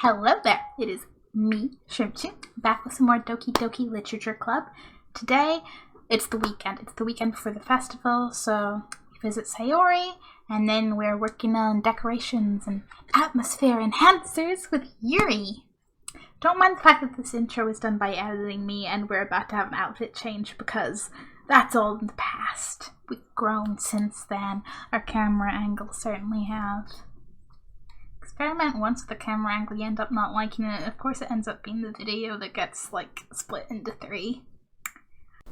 Hello there, it is me, Shrimpchu, back with some more Doki Doki Literature Club. Today, it's the weekend. It's the weekend before the festival, so we visit Sayori, and then we're working on decorations and atmosphere enhancers with Yuri. Don't mind the fact that this intro was done by editing me, and we're about to have an outfit change, because that's all in the past. We've grown since then. Our camera angles certainly have. Experiment once with the camera angle, you end up not liking it. Of course, it ends up being the video that gets, split into 3.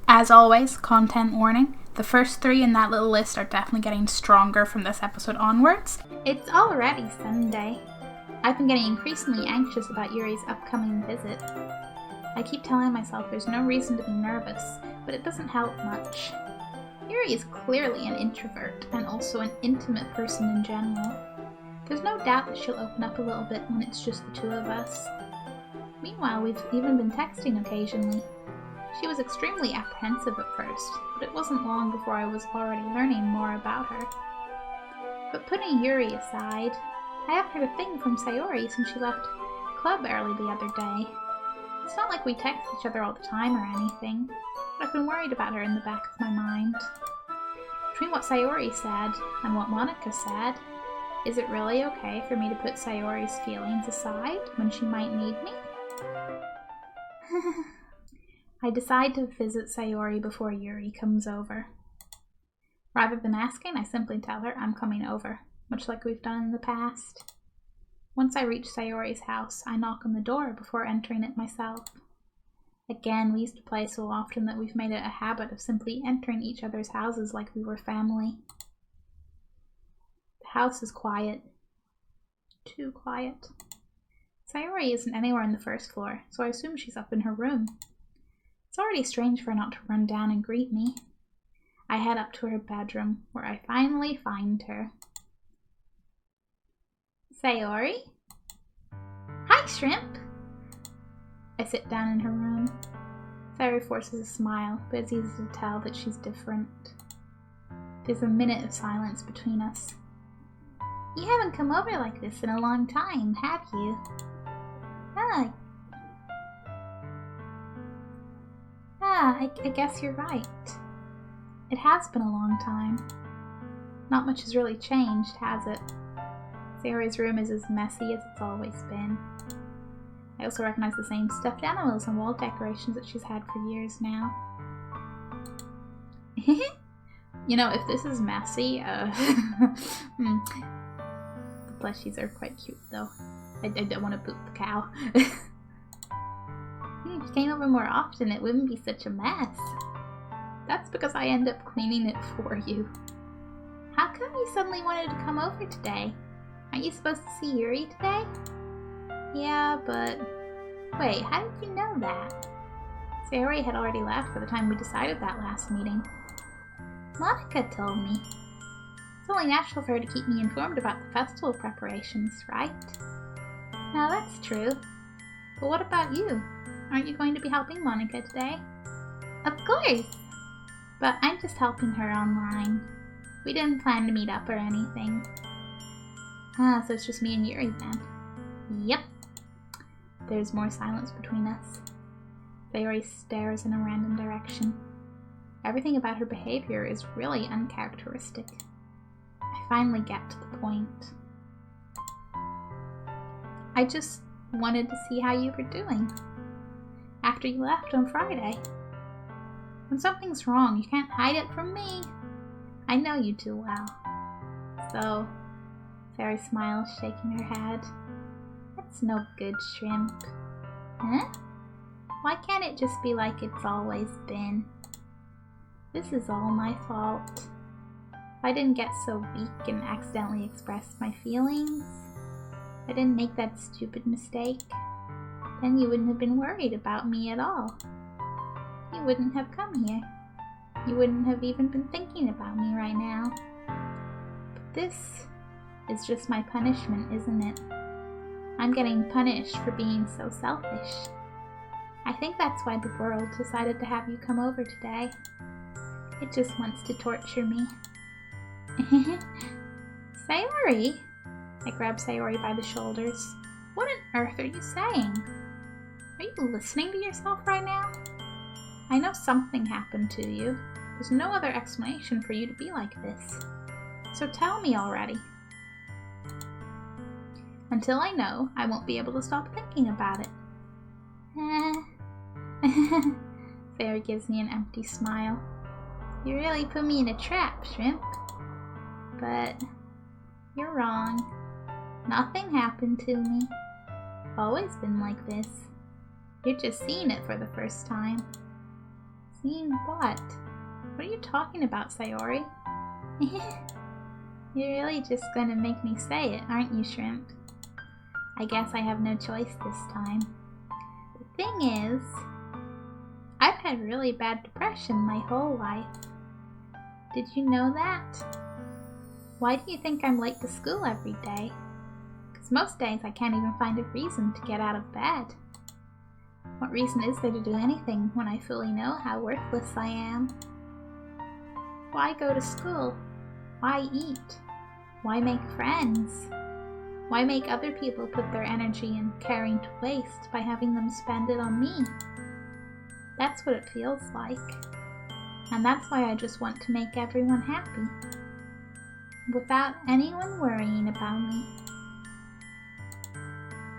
As always, content warning. The first 3 in that little list are definitely getting stronger from this episode onwards. It's already Sunday. I've been getting increasingly anxious about Yuri's upcoming visit. I keep telling myself there's no reason to be nervous, but it doesn't help much. Yuri is clearly an introvert, and also an intimate person in general. There's no doubt that she'll open up a little bit when it's just the 2 of us. Meanwhile, we've even been texting occasionally. She was extremely apprehensive at first, but it wasn't long before I was already learning more about her. But putting Yuri aside, I haven't heard a thing from Sayori since she left club early the other day. It's not like we text each other all the time or anything, but I've been worried about her in the back of my mind. Between what Sayori said and what Monica said, is it really okay for me to put Sayori's feelings aside when she might need me? I decide to visit Sayori before Yuri comes over. Rather than asking, I simply tell her I'm coming over, much like we've done in the past. Once I reach Sayori's house, I knock on the door before entering it myself. Again, we used to play so often that we've made it a habit of simply entering each other's houses like we were family. The house is quiet. Too quiet. Sayori isn't anywhere on the first floor, so I assume she's up in her room. It's already strange for her not to run down and greet me. I head up to her bedroom, where I finally find her. Sayori? Hi, Shrimp! I sit down in her room. Sayori forces a smile, but it's easy to tell that she's different. There's a minute of silence between us. You haven't come over like this in a long time, have you? I guess you're right. It has been a long time. Not much has really changed, has it? Sayori's room is as messy as it's always been. I also recognize the same stuffed animals and wall decorations that she's had for years now. You know, if this is messy, the plushies are quite cute, though. I don't want to poop the cow. If you came over more often, it wouldn't be such a mess. That's because I end up cleaning it for you. How come you suddenly wanted to come over today? Aren't you supposed to see Yuri today? Yeah, but... Wait, how did you know that? Sayori had already left by the time we decided that last meeting. Monica told me. It's only natural for her to keep me informed about the festival preparations, right? Now that's true. But what about you? Aren't you going to be helping Monica today? Of course! But I'm just helping her online. We didn't plan to meet up or anything. So it's just me and Yuri then. Yep. There's more silence between us. Sayori stares in a random direction. Everything about her behavior is really uncharacteristic. I finally get to the point. I just wanted to see how you were doing. After you left on Friday. When something's wrong, you can't hide it from me. I know you too well. So, Sayori smiles, shaking her head. That's no good, Shrimp. Huh? Why can't it just be like it's always been? This is all my fault. If I didn't get so weak and accidentally express my feelings, if I didn't make that stupid mistake, then you wouldn't have been worried about me at all. You wouldn't have come here. You wouldn't have even been thinking about me right now. But this is just my punishment, isn't it? I'm getting punished for being so selfish. I think that's why the world decided to have you come over today. It just wants to torture me. Sayori! I grab Sayori by the shoulders. What on earth are you saying? Are you listening to yourself right now? I know something happened to you. There's no other explanation for you to be like this. So tell me already. Until I know, I won't be able to stop thinking about it. Sayori gives me an empty smile. You really put me in a trap, Shrimp. But you're wrong. Nothing happened to me. I've always been like this. You're just seeing it for the first time. Seeing what? What are you talking about, Sayori? You're really just gonna make me say it, aren't you, Shrimp? I guess I have no choice this time. The thing is, I've had really bad depression my whole life. Did you know that? Why do you think I'm late to school every day? Because most days I can't even find a reason to get out of bed. What reason is there to do anything when I fully know how worthless I am? Why go to school? Why eat? Why make friends? Why make other people put their energy and caring to waste by having them spend it on me? That's what it feels like. And that's why I just want to make everyone happy. Without anyone worrying about me.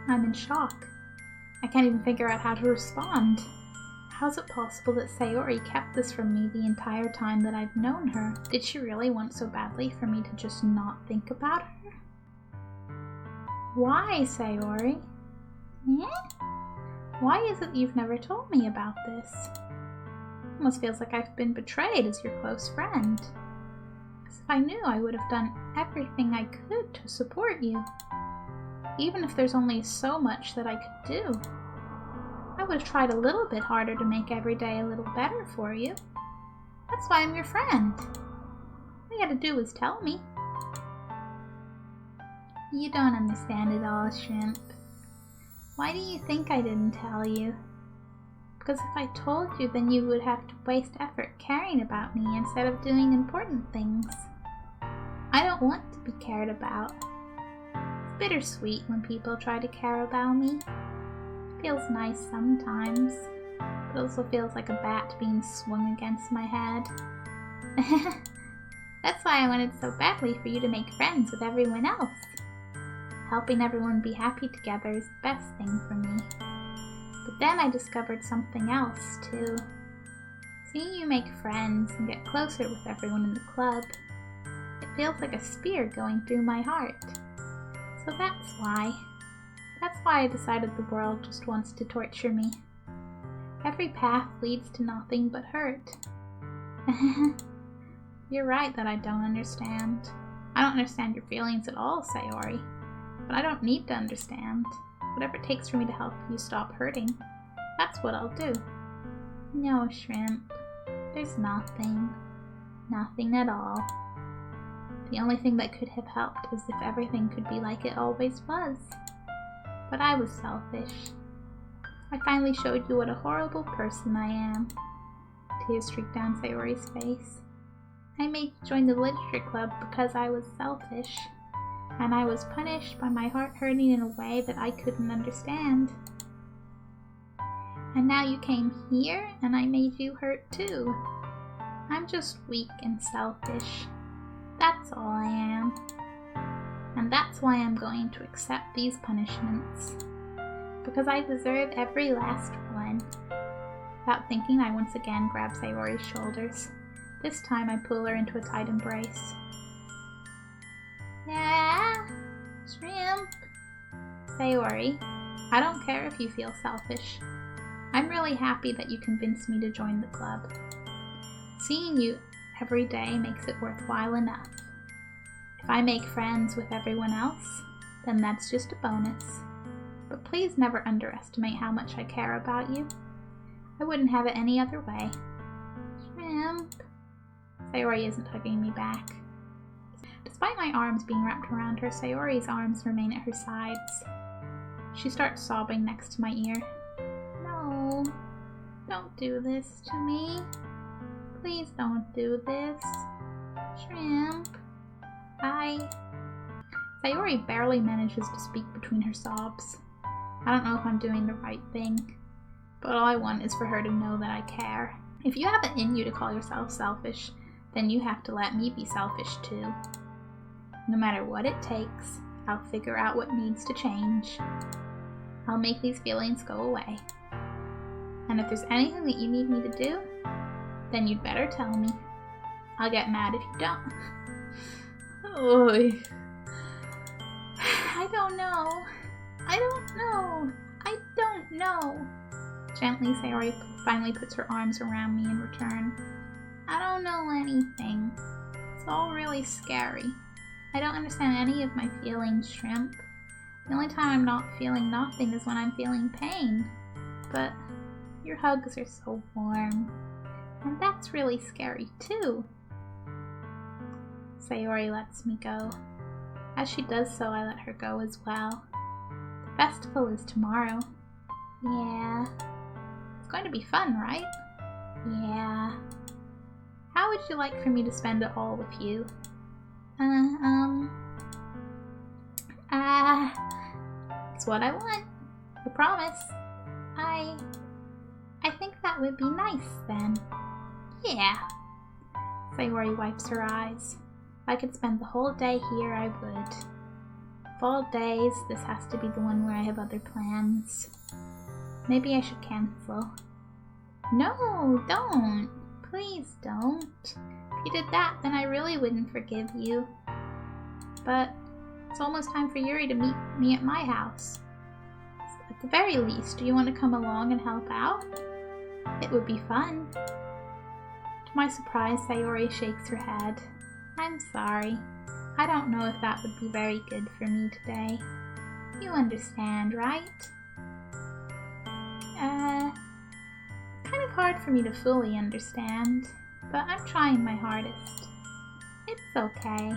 I'm in shock. I can't even figure out how to respond. How is it possible that Sayori kept this from me the entire time that I've known her? Did she really want so badly for me to just not think about her? Why, Sayori? Why is it you've never told me about this? It almost feels like I've been betrayed as your close friend. Because if I knew, I would have done everything I could to support you. Even if there's only so much that I could do. I would have tried a little bit harder to make every day a little better for you. That's why I'm your friend. All you gotta do is tell me. You don't understand it all, Shrimp. Why do you think I didn't tell you? Because if I told you, then you would have to waste effort caring about me instead of doing important things. I don't want to be cared about. It's bittersweet when people try to care about me. It feels nice sometimes, but also feels like a bat being swung against my head. That's why I wanted so badly for you to make friends with everyone else. Helping everyone be happy together is the best thing for me. But then I discovered something else, too. Seeing you make friends and get closer with everyone in the club, it feels like a spear going through my heart. So that's why. That's why I decided the world just wants to torture me. Every path leads to nothing but hurt. You're right that I don't understand. I don't understand your feelings at all, Sayori. But I don't need to understand. Whatever it takes for me to help you stop hurting, that's what I'll do. No, Shrimp. There's nothing. Nothing at all. The only thing that could have helped is if everything could be like it always was. But I was selfish. I finally showed you what a horrible person I am. Tears streaked down Sayori's face. I made you join the literature club because I was selfish. And I was punished by my heart hurting in a way that I couldn't understand. And now you came here and I made you hurt too. I'm just weak and selfish. That's all I am. And that's why I'm going to accept these punishments. Because I deserve every last one. Without thinking, I once again grab Sayori's shoulders. This time I pull her into a tight embrace. Yeah, Shrimp. Sayori, I don't care if you feel selfish. I'm really happy that you convinced me to join the club. Seeing you every day makes it worthwhile enough. If I make friends with everyone else, then that's just a bonus. But please never underestimate how much I care about you. I wouldn't have it any other way. Shrimp. Sayori isn't hugging me back. Despite my arms being wrapped around her, Sayori's arms remain at her sides. She starts sobbing next to my ear. No, don't do this to me. Please don't do this. Shrimp. Sayori barely manages to speak between her sobs. I don't know if I'm doing the right thing, but all I want is for her to know that I care. If you have it in you to call yourself selfish, then you have to let me be selfish too. No matter what it takes, I'll figure out what needs to change. I'll make these feelings go away. And if there's anything that you need me to do, then you'd better tell me. I'll get mad if you don't. Oy. I don't know. Gently, Sayori finally puts her arms around me in return. I don't know anything. It's all really scary. I don't understand any of my feelings, Shrimp. The only time I'm not feeling nothing is when I'm feeling pain. But your hugs are so warm. And that's really scary too. Sayori lets me go. As she does so, I let her go as well. The festival is tomorrow. Yeah. It's going to be fun, right? Yeah. How would you like for me to spend it all with you? It's what I want. I promise. I think that would be nice then. Yeah. Sayori wipes her eyes. If I could spend the whole day here, I would. Of all days, this has to be the one where I have other plans. Maybe I should cancel. No, don't. Please don't. If you did that, then I really wouldn't forgive you. But it's almost time for Yuri to meet me at my house. At the very least, do you want to come along and help out? It would be fun. To my surprise, Sayori shakes her head. I'm sorry. I don't know if that would be very good for me today. You understand, right? It's kind of hard for me to fully understand, but I'm trying my hardest. It's okay.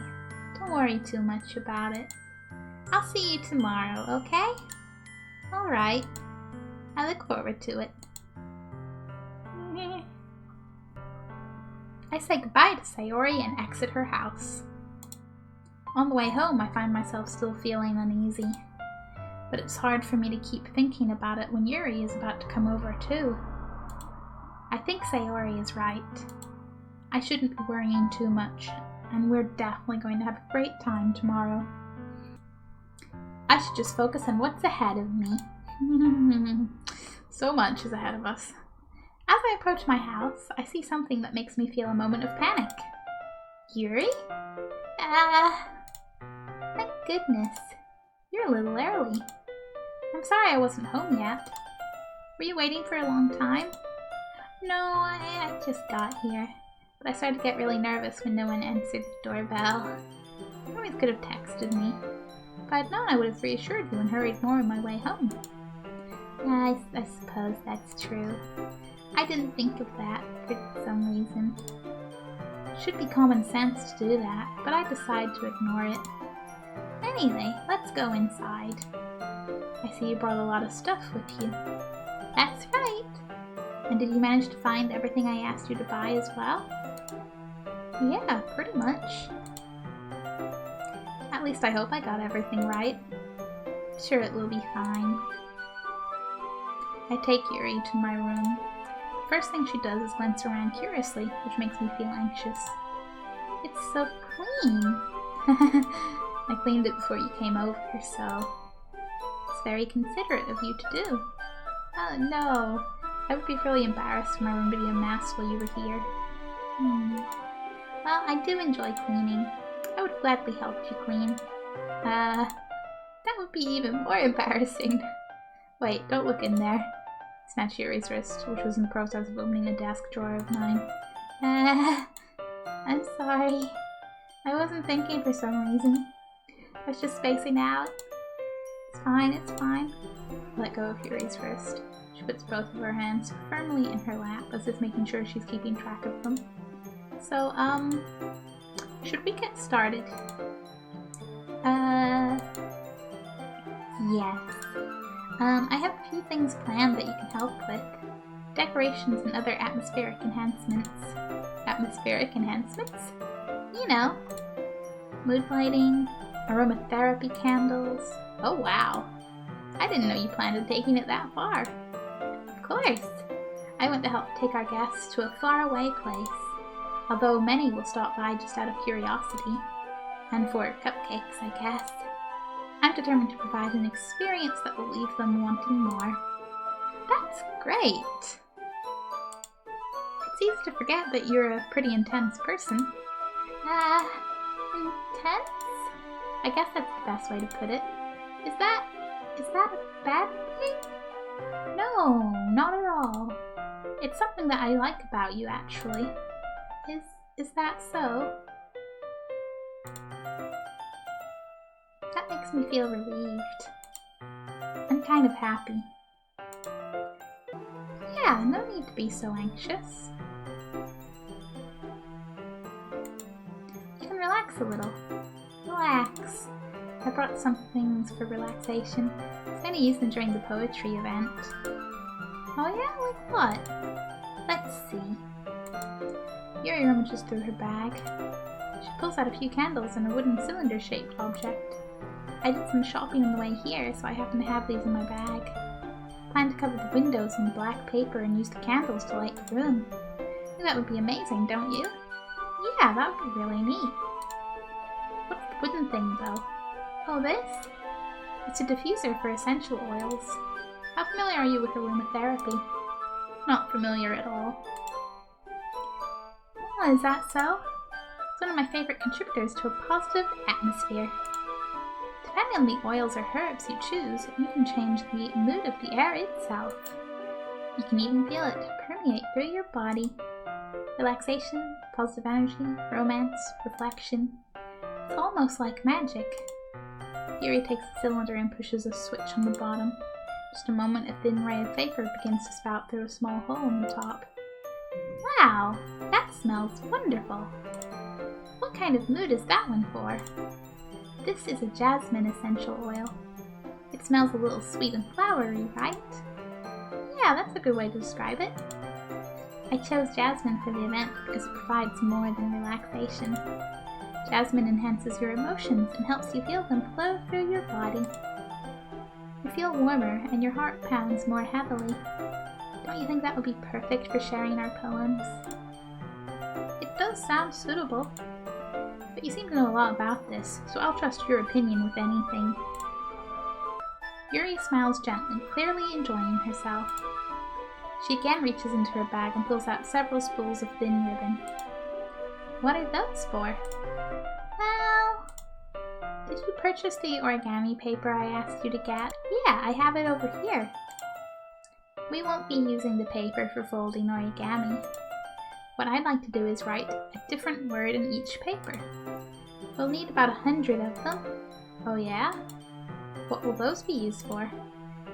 Don't worry too much about it. I'll see you tomorrow, okay? Alright. I look forward to it. I say goodbye to Sayori and exit her house. On the way home, I find myself still feeling uneasy. But it's hard for me to keep thinking about it when Yuri is about to come over too. I think Sayori is right. I shouldn't be worrying too much, and we're definitely going to have a great time tomorrow. I should just focus on what's ahead of me. So much is ahead of us. As I approach my house, I see something that makes me feel a moment of panic. Yuri? Thank goodness. You're a little early. I'm sorry I wasn't home yet. Were you waiting for a long time? No, I just got here. But I started to get really nervous when no one answered the doorbell. You always could have texted me. If I'd known, I would have reassured you and hurried more on my way home. Yeah, I suppose that's true. I didn't think of that for some reason. It should be common sense to do that, but I decide to ignore it. Anyway, let's go inside. I see you brought a lot of stuff with you. That's right. And did you manage to find everything I asked you to buy as well? Yeah, pretty much. At least I hope I got everything right. I'm sure it will be fine. I take Yuri to my room. The first thing she does is glance around curiously, which makes me feel anxious. It's so clean. I cleaned it before you came over, so it's very considerate of you to do. Oh no, I would be really embarrassed for my room to be a mess while you were here. Well, I do enjoy cleaning. I would gladly help you clean. That would be even more embarrassing. Wait, don't look in there. Snatch Yuri's wrist, which was in the process of opening a desk drawer of mine. I'm sorry. I wasn't thinking for some reason. I was just spacing out. It's fine, it's fine. I let go of Yuri's wrist. She puts both of her hands firmly in her lap, as if making sure she's keeping track of them. So, should we get started? Yes. I have a few things planned that you can help with. Decorations and other atmospheric enhancements. Atmospheric enhancements? You know. Mood lighting, aromatherapy candles. Oh wow. I didn't know you planned on taking it that far. Of course. I went to help take our guests to a faraway place. Although many will stop by just out of curiosity. And for cupcakes, I guess. I'm determined to provide an experience that will leave them wanting more. That's great! It's easy to forget that you're a pretty intense person. Intense? I guess that's the best way to put it. Is that a bad thing? No, not at all. It's something that I like about you, actually. Is that so? That makes me feel relieved. I'm kind of happy. Yeah, no need to be so anxious. You can relax a little. Relax. I brought some things for relaxation. I was going to use them during the poetry event. Oh yeah? Like what? Let's see. Yuri rummages through her bag. She pulls out a few candles and a wooden cylinder-shaped object. I did some shopping on the way here, so I happen to have these in my bag. I plan to cover the windows in black paper and use the candles to light the room. I think that would be amazing, don't you? Yeah, that would be really neat. What's the wooden thing, though? Oh, this? It's a diffuser for essential oils. How familiar are you with aromatherapy? Not familiar at all. Oh, is that so? It's one of my favorite contributors to a positive atmosphere. Depending on the oils or herbs you choose, you can change the mood of the air itself. You can even feel it permeate through your body. Relaxation, positive energy, romance, reflection. It's almost like magic. Yuri takes the cylinder and pushes a switch on the bottom. Just a moment, a thin ray of vapor begins to spout through a small hole in the top. Wow, that smells wonderful. What kind of mood is that one for? This is a jasmine essential oil. It smells a little sweet and flowery, right? Yeah, that's a good way to describe it. I chose jasmine for the event because it provides more than relaxation. Jasmine enhances your emotions and helps you feel them flow through your body. You feel warmer and your heart pounds more heavily. Don't you think that would be perfect for sharing our poems? It does sound suitable. But you seem to know a lot about this, so I'll trust your opinion with anything. Yuri smiles gently, clearly enjoying herself. She again reaches into her bag and pulls out several spools of thin ribbon. What are those for? Well, did you purchase the origami paper I asked you to get? Yeah, I have it over here. We won't be using the paper for folding origami. What I'd like to do is write a different word in each paper. We'll need about 100 of them. Oh yeah? What will those be used for?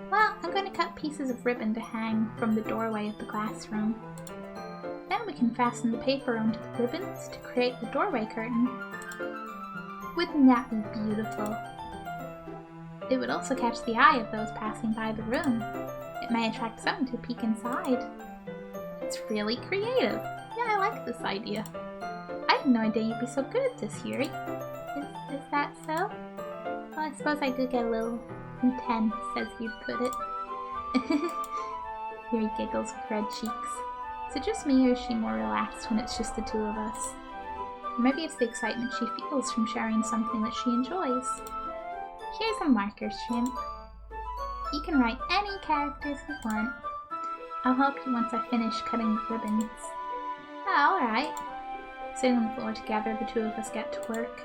Well, I'm going to cut pieces of ribbon to hang from the doorway of the classroom. Then we can fasten the paper onto the ribbons to create the doorway curtain. Wouldn't that be beautiful? It would also catch the eye of those passing by the room. It may attract some to peek inside. It's really creative. Yeah, I like this idea. I had no idea you'd be so good at this, Yuri. Is that so? Well, I suppose I did get a little intense, as you'd put it. Yuri giggles with red cheeks. Is it just me, or is she more relaxed when it's just the two of us? Or maybe it's the excitement she feels from sharing something that she enjoys. Here's a marker, Shrimp. You can write any characters you want. I'll help you once I finish cutting the ribbons. Oh, alright. Sitting on the floor together, the two of us get to work.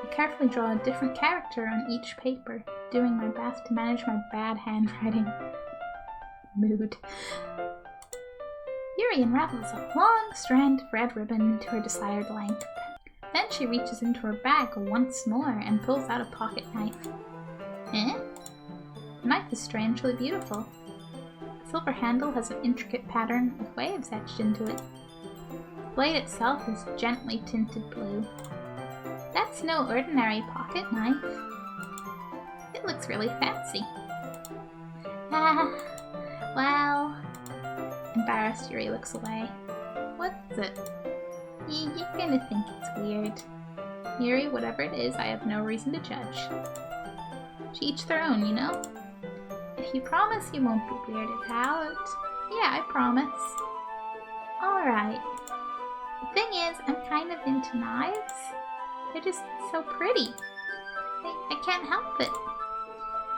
I carefully draw a different character on each paper, doing my best to manage my bad handwriting. Mood. Yuri unravels a long strand of red ribbon to her desired length. Then she reaches into her bag once more and pulls out a pocket knife. Eh? The knife is strangely beautiful. The silver handle has an intricate pattern of waves etched into it. The blade itself is gently tinted blue. That's no ordinary pocket knife. It looks really fancy. Well... Embarrassed, Yuri looks away. What's it? You're gonna think it's weird. Yuri, whatever it is, I have no reason to judge. To each their own, you know? if you promise you won't be weirded out. Yeah, I promise. Alright. The thing is, I'm kind of into knives. They're just so pretty. I can't help it.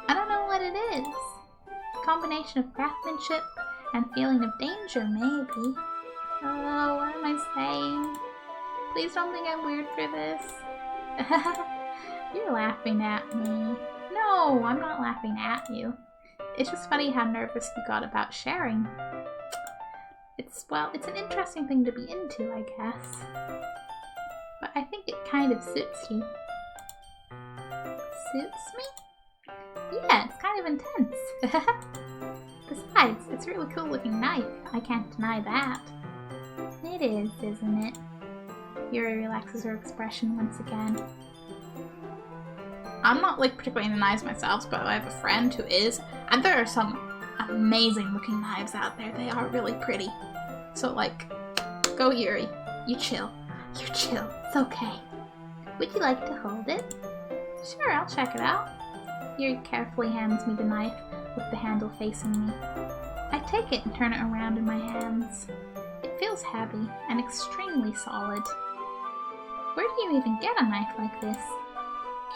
I don't know what it is. A combination of craftsmanship and feeling of danger, maybe. Oh, what am I saying? Please don't think I'm weird for this. You're laughing at me. No, I'm not laughing at you. It's just funny how nervous you got about sharing. Well, it's an interesting thing to be into, I guess. But I think it kind of suits you. Suits me? Yeah, it's kind of intense. Besides, it's a really cool looking knife. I can't deny that. It is, isn't it? Yuri relaxes her expression once again. I'm not like particularly into knives myself, but I have a friend who is, and there are some amazing looking knives out there. They are really pretty. So like, go Yuri. You chill. You chill. It's okay. Would you like to hold it? Sure, I'll check it out. Yuri carefully hands me the knife with the handle facing me. I take it and turn it around in my hands. It feels heavy and extremely solid. Where do you even get a knife like this?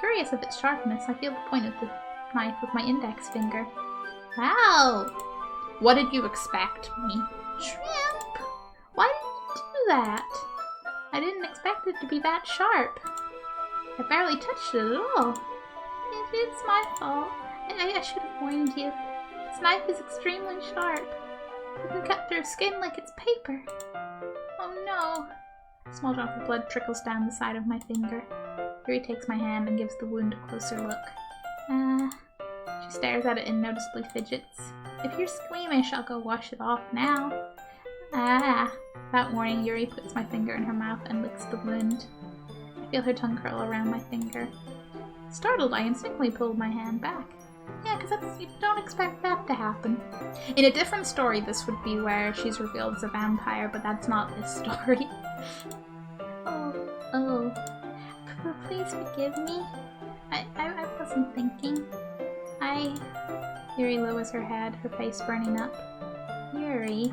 Curious of its sharpness, I feel the point of the knife with my index finger. Wow! What did you expect me? Shrimp! Why did you do that? I didn't expect it to be that sharp. I barely touched it at all. It's my fault. I should have warned you. This knife is extremely sharp. It can cut through skin like it's paper. Oh no. A small drop of blood trickles down the side of my finger. Yuri takes my hand and gives the wound a closer look. She stares at it and noticeably fidgets. If you're squeamish, I'll go wash it off now. Without warning, Yuri puts my finger in her mouth and licks the wound. I feel her tongue curl around my finger. Startled, I instinctively pulled my hand back. Yeah, because you don't expect that to happen. In a different story, this would be where she's revealed as a vampire, but that's not this story. Oh. Please forgive me. I wasn't thinking. Yuri lowers her head, her face burning up. Yuri,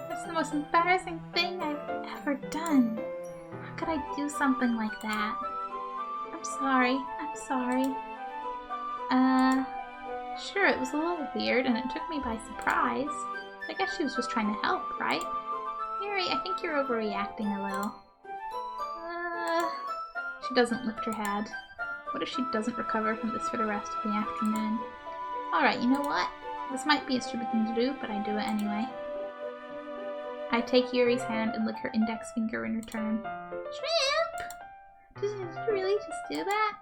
that's the most embarrassing thing I've ever done. How could I do something like that? I'm sorry. Sure, it was a little weird and it took me by surprise. I guess she was just trying to help, right? Yuri, I think you're overreacting a little. She doesn't lift her head. What if she doesn't recover from this for the rest of the afternoon? Alright, you know what? This might be a stupid thing to do, but I do it anyway. I take Yuri's hand and lick her index finger in return. Shrimp! Did you really just do that?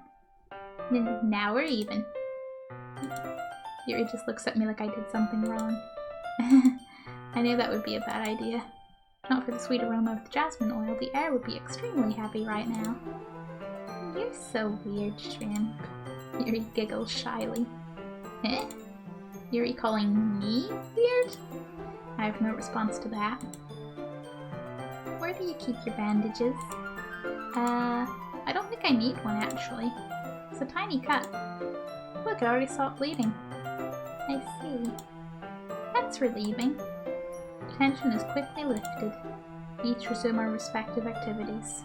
Now we're even. Yuri just looks at me like I did something wrong. I knew that would be a bad idea. If not for the sweet aroma of the jasmine oil, the air would be extremely heavy right now. You're so weird, Shrimp. Yuri giggles shyly. Eh? Yuri calling me weird? I have no response to that. Where do you keep your bandages? I don't think I need one actually. It's a tiny cut. Look, it already stopped bleeding. I see. That's relieving. Tension is quickly lifted. We each resume our respective activities.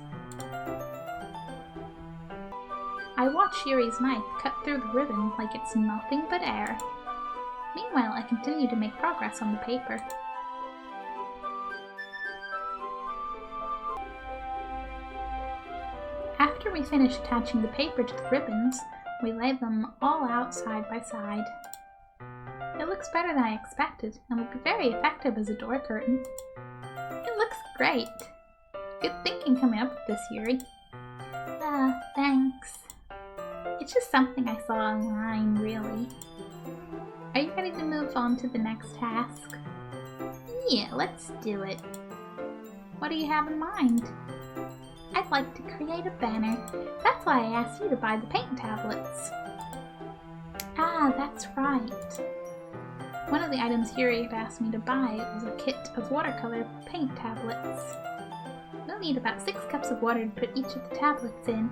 I watch Yuri's knife cut through the ribbon like it's nothing but air. Meanwhile, I continue to make progress on the paper. After we finish attaching the paper to the ribbons, we lay them all out side by side. It looks better than I expected, and will be very effective as a door curtain. It looks great. Good thinking coming up with this, Yuri. Thanks. It's just something I saw online, really. Are you ready to move on to the next task? Yeah, let's do it. What do you have in mind? I'd like to create a banner. That's why I asked you to buy the paint tablets. That's right. One of the items Yuri had asked me to buy was a kit of watercolor paint tablets. We'll need about 6 cups of water to put each of the tablets in.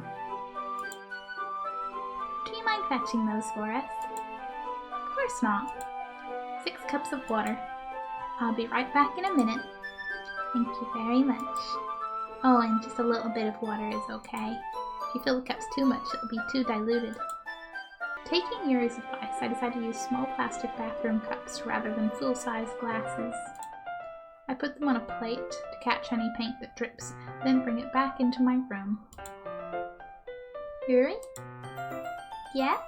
Do you mind fetching those for us? Of course not. 6 cups of water. I'll be right back in a minute. Thank you very much. Oh, and just a little bit of water is okay. If you fill the cups too much, it'll be too diluted. Taking Yuri's advice, I decided to use small plastic bathroom cups rather than full-size glasses. I put them on a plate to catch any paint that drips, then bring it back into my room. Yuri? Yes?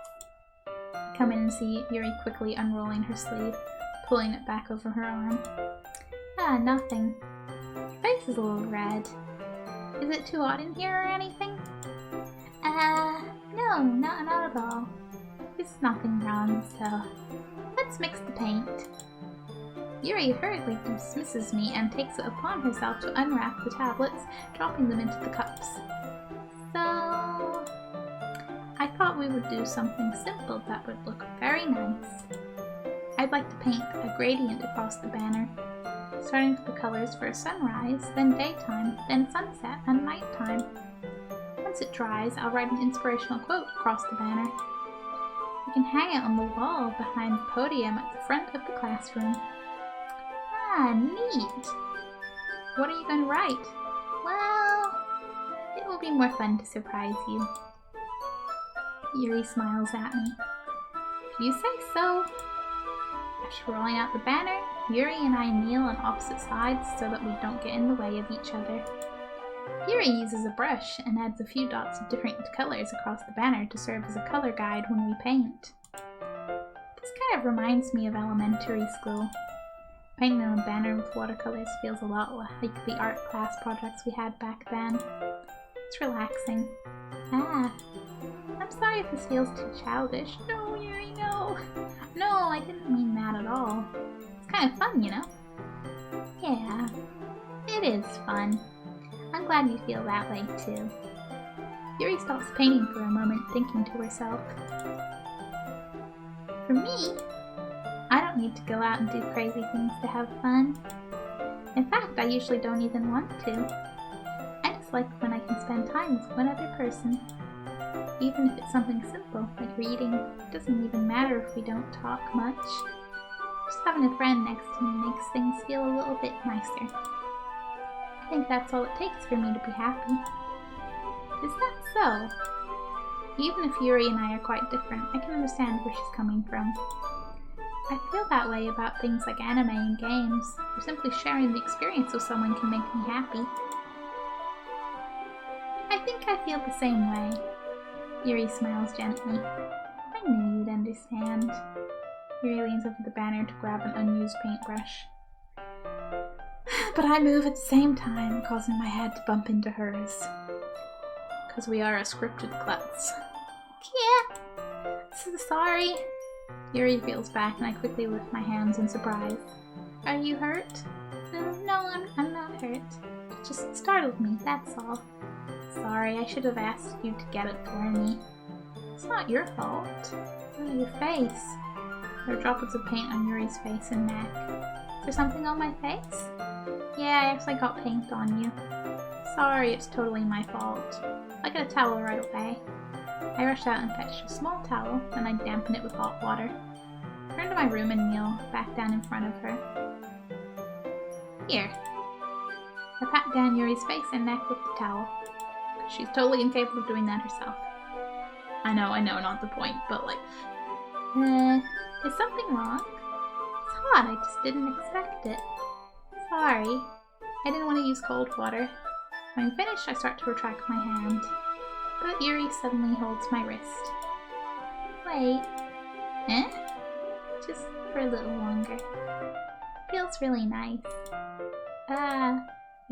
I come in and see Yuri quickly unrolling her sleeve, pulling it back over her arm. Ah, nothing. Your face is a little red. Is it too hot in here or anything? No, not at all. There's nothing wrong, so let's mix the paint. Yuri hurriedly dismisses me and takes it upon herself to unwrap the tablets, dropping them into the cups. So, I thought we would do something simple that would look very nice. I'd like to paint a gradient across the banner, starting with the colors for sunrise, then daytime, then sunset and nighttime. Once it dries, I'll write an inspirational quote across the banner. You can hang it on the wall behind the podium at the front of the classroom. Ah, neat! What are you going to write? Well, it will be more fun to surprise you. Yuri smiles at me. If you say so. After rolling out the banner, Yuri and I kneel on opposite sides so that we don't get in the way of each other. Yuri uses a brush and adds a few dots of different colors across the banner to serve as a color guide when we paint. This kind of reminds me of elementary school. Painting on a banner with watercolors feels a lot like the art class projects we had back then. It's relaxing. Ah, I'm sorry if this feels too childish. No, Yuri, no. No, I didn't mean that at all. It's kind of fun, you know? Yeah, it is fun. I'm glad you feel that way, too. Yuri stops painting for a moment, thinking to herself. For me, I don't need to go out and do crazy things to have fun. In fact, I usually don't even want to. I just like when I can spend time with one other person. Even if it's something simple, like reading, it doesn't even matter if we don't talk much. Just having a friend next to me makes things feel a little bit nicer. I think that's all it takes for me to be happy. Is that so? Even if Yuri and I are quite different, I can understand where she's coming from. I feel that way about things like anime and games, or simply sharing the experience with someone can make me happy. I think I feel the same way. Yuri smiles gently. I knew you'd understand. Yuri leans over the banner to grab an unused paintbrush. But I move at the same time, causing my head to bump into hers. Because we are a scripted Clutz. Yeah, so sorry. Yuri feels back and I quickly lift my hands in surprise. Are you hurt? No, I'm not hurt. It just startled me, that's all. Sorry, I should have asked you to get it for me. It's not your fault. Oh, your face. There are droplets of paint on Yuri's face and neck. Is there something on my face? Yeah, I actually got paint on you. Sorry, it's totally my fault. I'll get a towel right away. I rush out and fetch a small towel, and I dampen it with hot water. I turn to my room and kneel back down in front of her. Here. I pat down Yuri's face and neck with the towel. She's totally incapable of doing that herself. I know, not the point, but like... is something wrong? It's hot, I just didn't expect it. Sorry. I didn't want to use cold water. When finished, I start to retract my hand. But Yuri suddenly holds my wrist. Wait. Just for a little longer. Feels really nice. I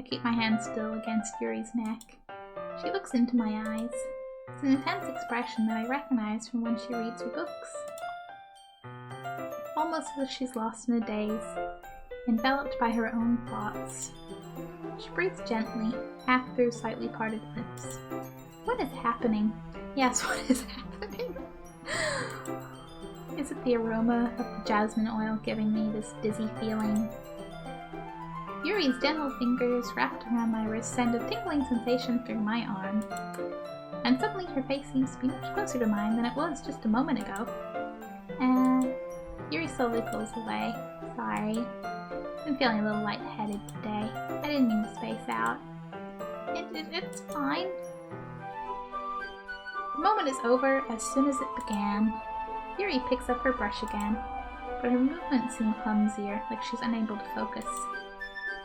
keep my hand still against Yuri's neck. She looks into my eyes. It's an intense expression that I recognize from when she reads her books. Almost as if she's lost in a daze, enveloped by her own thoughts. She breathes gently, half through slightly parted lips. What is happening? Yes, what is happening? Is it the aroma of the jasmine oil giving me this dizzy feeling? Yuri's gentle fingers wrapped around my wrist send a tingling sensation through my arm. And suddenly her face seems to be much closer to mine than it was just a moment ago. Yuri slowly pulls away. Sorry. I'm feeling a little lightheaded today. I didn't mean to space out. It's fine. The moment is over as soon as it began. Yuri picks up her brush again, but her movements seem clumsier, like she's unable to focus.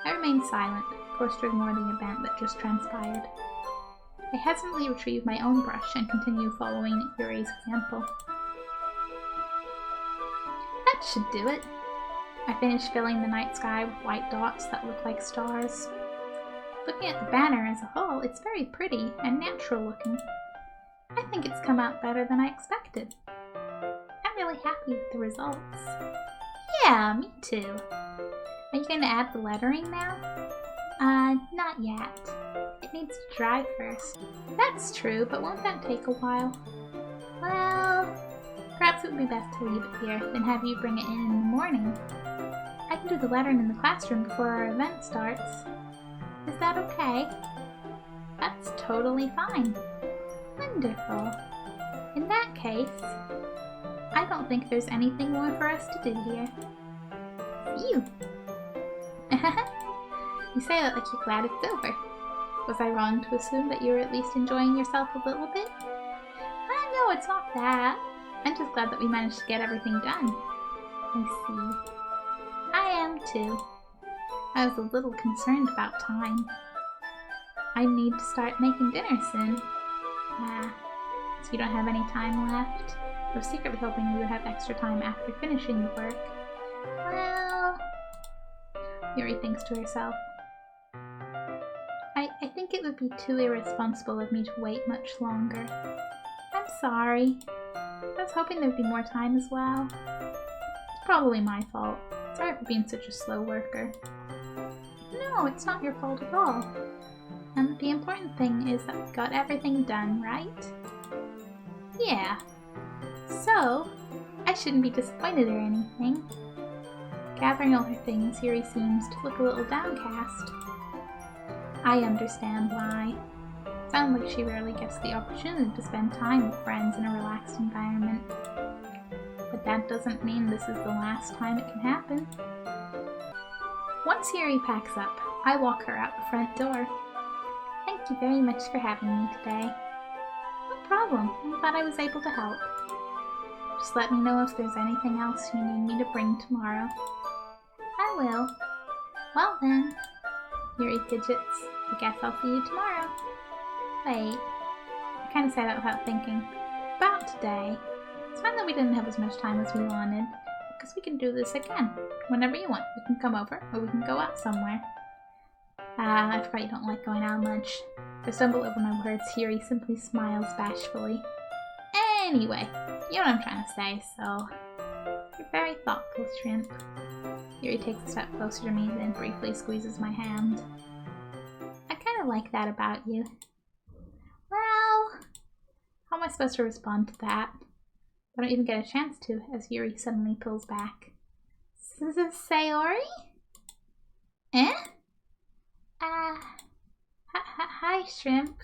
I remain silent, forced to ignore the event that just transpired. I hesitantly retrieve my own brush and continue following Yuri's example. That should do it. I finish filling the night sky with white dots that look like stars. Looking at the banner as a whole, it's very pretty and natural looking. I think it's come out better than I expected. I'm really happy with the results. Yeah, me too. Are you going to add the lettering now? Not yet. It needs to dry first. That's true, but won't that take a while? Well, perhaps it would be best to leave it here, then have you bring it in the morning. I can do the lettering in the classroom before our event starts. Is that okay? That's totally fine. Wonderful. In that case, I don't think there's anything more for us to do here. See you. You say that like you're glad it's over. Was I wrong to assume that you're at least enjoying yourself a little bit? No, it's not that. I'm just glad that we managed to get everything done. I see. I am too. I was a little concerned about time. I need to start making dinner soon. So you don't have any time left? I was secretly hoping we would have extra time after finishing the work. Well... Yuri thinks to herself. I think it would be too irresponsible of me to wait much longer. I'm sorry. I was hoping there'd be more time as well. It's probably my fault. Sorry for being such a slow worker. No, it's not your fault at all. The important thing is that we got everything done, right? Yeah. So, I shouldn't be disappointed or anything. Gathering all her things, Yuri seems to look a little downcast. I understand why. Sounds like she rarely gets the opportunity to spend time with friends in a relaxed environment. But that doesn't mean this is the last time it can happen. Once Yuri packs up, I walk her out the front door. Thank you very much for having me today. No problem. I'm glad I was able to help. Just let me know if there's anything else you need me to bring tomorrow. I will. Well then. Yuri fidgets. I guess I'll see you tomorrow. Wait. I kind of say that without thinking. About today. It's fine that we didn't have as much time as we wanted, because we can do this again. Whenever you want. We can come over, or we can go out somewhere. I forgot you don't like going out much. If I stumble over my words, Yuri simply smiles bashfully. Anyway, you know what I'm trying to say, so... You're very thoughtful, Shrimp. Yuri takes a step closer to me, then briefly squeezes my hand. I kind of like that about you. Well, how am I supposed to respond to that? I don't even get a chance to, as Yuri suddenly pulls back. Sayori? Eh? Hi, Shrimp.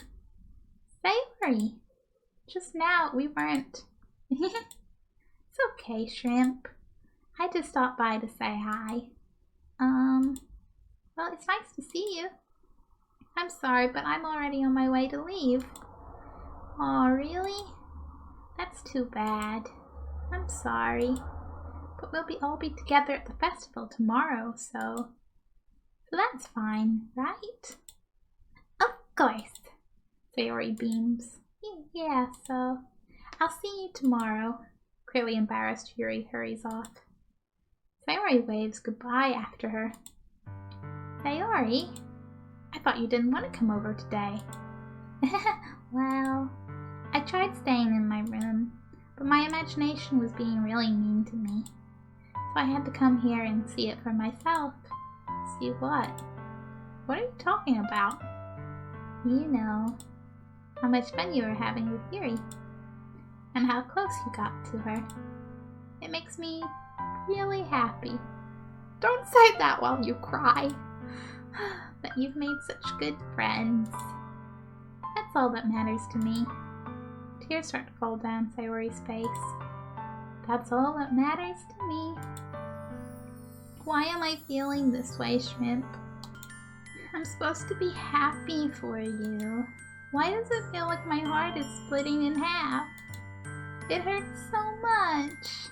Sayori. Just now, we weren't... It's okay, Shrimp. I just stopped by to say hi. Well, it's nice to see you. I'm sorry, but I'm already on my way to leave. Aw, really? That's too bad. I'm sorry. But we'll all be together at the festival tomorrow, so that's fine, right? Of course. Sayori beams. Yeah, so I'll see you tomorrow. Clearly embarrassed, Yuri hurries off. Sayori waves goodbye after her. Sayori? I thought you didn't want to come over today. Well, I tried staying in my room, but my imagination was being really mean to me. So I had to come here and see it for myself. See what? What are you talking about? You know, how much fun you were having with Yuri, and how close you got to her. It makes me really happy. Don't say that while you cry. That you've made such good friends. That's all that matters to me. Tears start to fall down Sayori's face. That's all that matters to me. Why am I feeling this way, Shrimp? I'm supposed to be happy for you. Why does it feel like my heart is splitting in half? It hurts so much.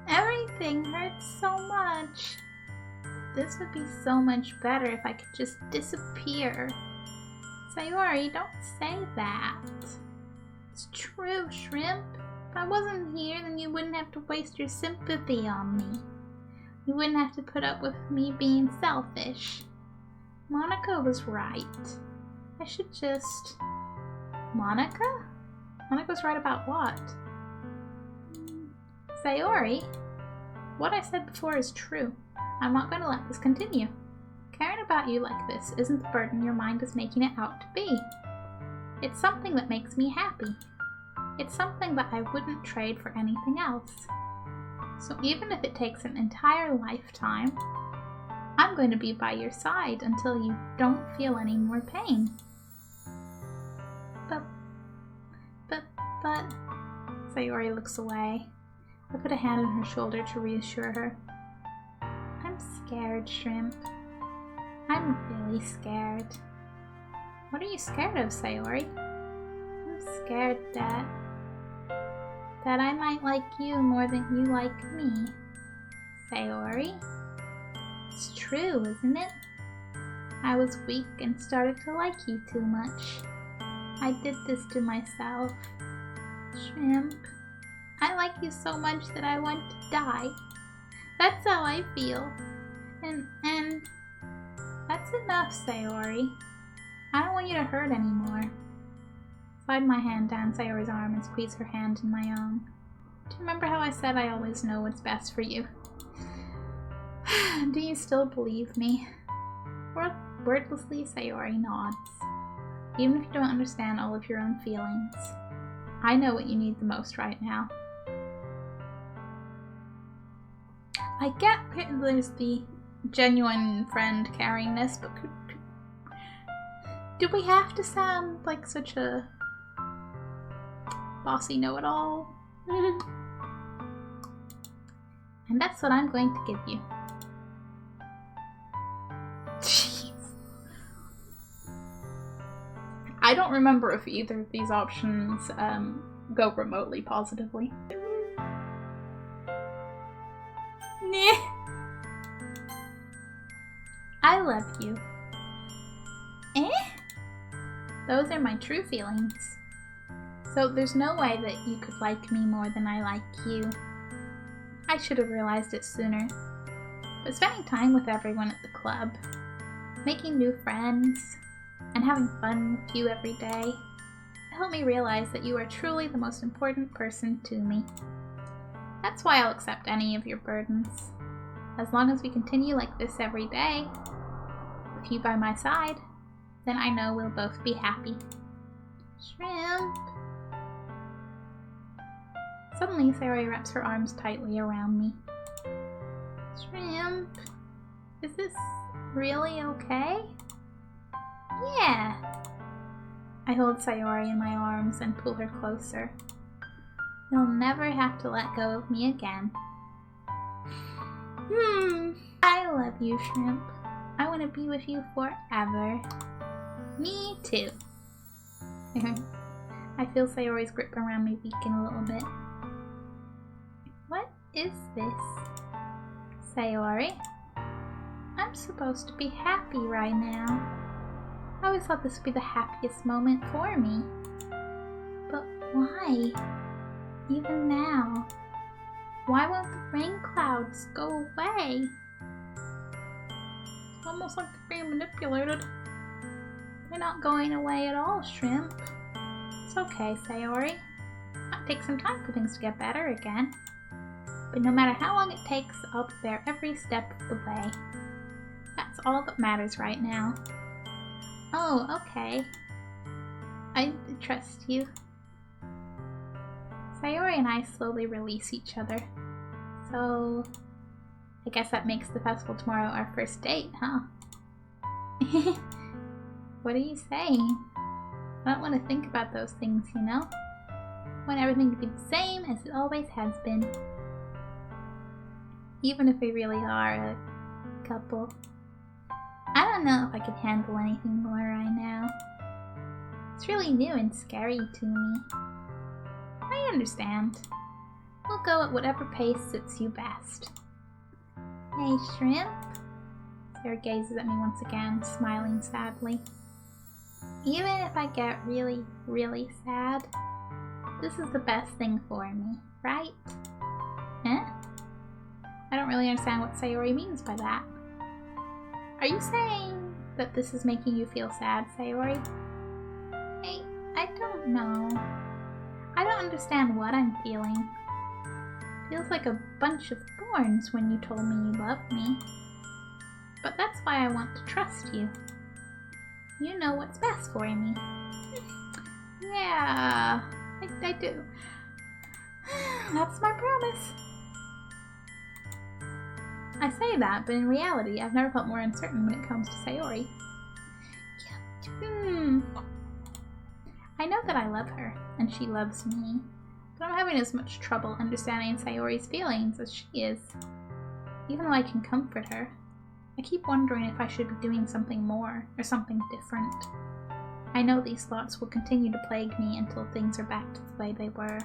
Everything hurts so much. This would be so much better if I could just disappear. Sayori, don't say that. It's true, Shrimp. If I wasn't here, then you wouldn't have to waste your sympathy on me. You wouldn't have to put up with me being selfish. Monica was right. I should just... Monica? Monica was right about what? Sayori, what I said before is true. I'm not going to let this continue. Caring about you like this isn't the burden your mind is making it out to be. It's something that makes me happy. It's something that I wouldn't trade for anything else. So even if it takes an entire lifetime, I'm going to be by your side until you don't feel any more pain. But... Sayori looks away. I put a hand on her shoulder to reassure her. I'm scared, Shrimp. I'm really scared. What are you scared of, Sayori? I'm scared that I might like you more than you like me. Sayori? It's true, isn't it? I was weak and started to like you too much. I did this to myself. Shrimp, I like you so much that I want to die. That's how I feel. And that's enough, Sayori. I don't want you to hurt anymore. Slide my hand down Sayori's arm and squeeze her hand in my own. Do you remember how I said I always know what's best for you? Do you still believe me? Wordlessly, Sayori nods. Even if you don't understand all of your own feelings, I know what you need the most right now. I get there's the genuine friend carrying this, but do we have to sound like such a bossy know-it-all? And that's what I'm going to give you. Jeez. I don't remember if either of these options go remotely positively. I love you. Those are my true feelings. So there's no way that you could like me more than I like you. I should have realized it sooner. But spending time with everyone at the club, making new friends, and having fun with you every day helped me realize that you are truly the most important person to me. That's why I'll accept any of your burdens. As long as we continue like this every day, with you by my side, then I know we'll both be happy. Shrimp! Suddenly, Sayori wraps her arms tightly around me. Shrimp, is this really okay? Yeah. I hold Sayori in my arms and pull her closer. You'll never have to let go of me again. I love you, Shrimp. I want to be with you forever. Me too. I feel Sayori's grip around me weaken a little bit. What is this? Sayori? I'm supposed to be happy right now. I always thought this would be the happiest moment for me. But why? Even now? Why won't the rain clouds go away? It's almost like they're being manipulated. They're not going away at all, Shrimp. It's okay, Sayori. It might take some time for things to get better again. But no matter how long it takes, I'll be there every step of the way. That's all that matters right now. Oh, okay. I trust you. Sayori and I slowly release each other. So, I guess that makes the festival tomorrow our first date, huh? What are you saying? I don't want to think about those things, you know? I want everything to be the same as it always has been. even if we really are a couple. I don't know if I could handle anything more right now. It's really new and scary to me. I understand. We'll go at whatever pace suits you best. Hey, Shrimp. Sayori gazes at me once again, smiling sadly. Even if I get really, really sad, this is the best thing for me, right? Eh? I don't really understand what Sayori means by that. Are you saying that this is making you feel sad, Sayori? I don't know. I don't understand what I'm feeling. Feels like a bunch of thorns when you told me you loved me. But that's why I want to trust you. You know what's best for me. Yeah, I do. That's my promise. I say that, but in reality, I've never felt more uncertain when it comes to Sayori. I know that I love her, and she loves me, but I'm having as much trouble understanding Sayori's feelings as she is. Even though I can comfort her, I keep wondering if I should be doing something more, or something different. I know these thoughts will continue to plague me until things are back to the way they were.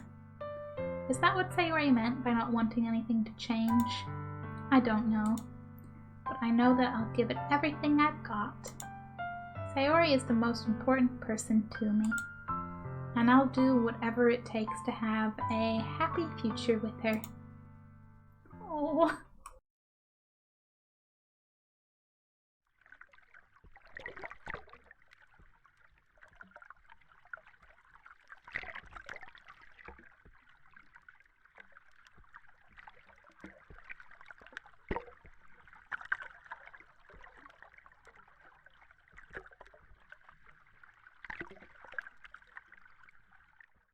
Is that what Sayori meant by not wanting anything to change? I don't know, but I know that I'll give it everything I've got. Sayori is the most important person to me, and I'll do whatever it takes to have a happy future with her. Oh.